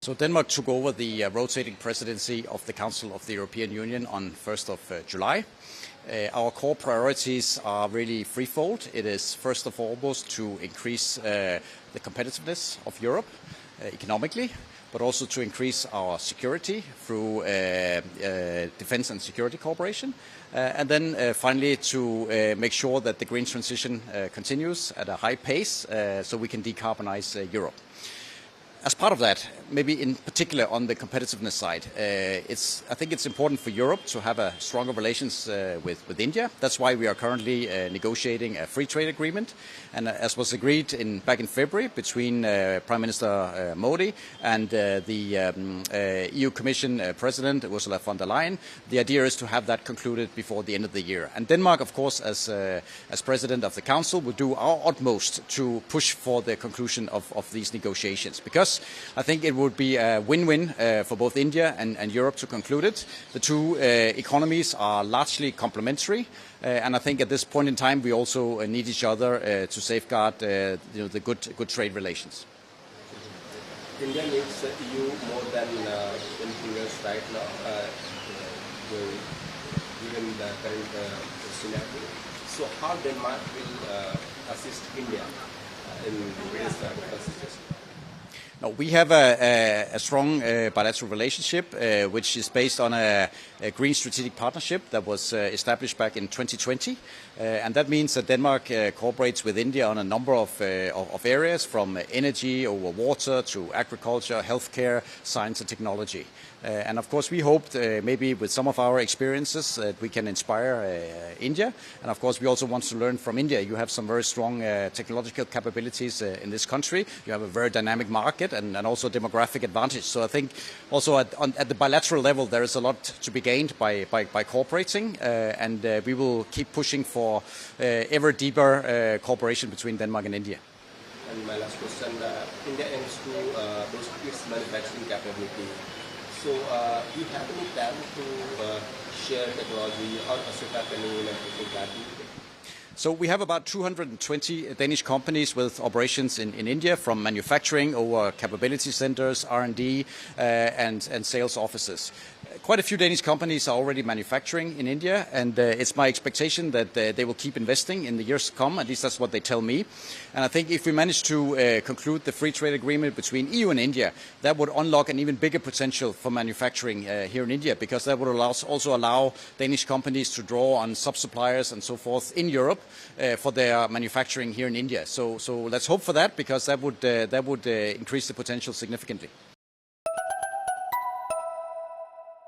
So Denmark took over the rotating presidency of the Council of the European Union on 1st of July. Our core priorities are really threefold. It is first of all to increase the competitiveness of Europe economically, but also to increase our security through defense and security cooperation. And then finally to make sure that the green transition continues at a high pace so we can decarbonize Europe. As part of that, maybe in particular on the competitiveness side, I think it's important for Europe to have a stronger relations with India. That's why we are currently negotiating a free trade agreement. And as was agreed back in February between Prime Minister Modi and the EU Commission President Ursula von der Leyen, the idea is to have that concluded before the end of the year. And Denmark, of course, as President of the Council, will do our utmost to push for the conclusion of these negotiations, because I think it would be a win-win for both India and Europe to conclude it. The two economies are largely complementary, and I think at this point in time we also need each other to safeguard the good trade relations. India needs EU more than anything else right now, given the current scenario. So how Denmark will assist India in various situations? No, we have a strong bilateral relationship, which is based on a green strategic partnership that was established back in 2020. And that means that Denmark cooperates with India on a number of areas, from energy over water to agriculture, healthcare, science and technology. And of course we hoped maybe with some of our experiences that we can inspire India. And of course we also want to learn from India. You have some very strong technological capabilities in this country. You have a very dynamic market and also demographic advantage. So I think also at the bilateral level there is a lot to be gained by cooperating, and we will keep pushing for ever deeper cooperation between Denmark and India. And my last question, India aims to boost its manufacturing capability. So do you have any plan to share technology or set up any manufacturing capability? So we have about 220 Danish companies with operations in India, from manufacturing over capability centers, R&D and sales offices. Quite a few Danish companies are already manufacturing in India, and it's my expectation that they will keep investing in the years to come. At least that's what they tell me. And I think if we manage to conclude the free trade agreement between EU and India, that would unlock an even bigger potential for manufacturing here in India, because that would also allow Danish companies to draw on sub-suppliers and so forth in Europe for their manufacturing here in India. So let's hope for that, because that would increase the potential significantly.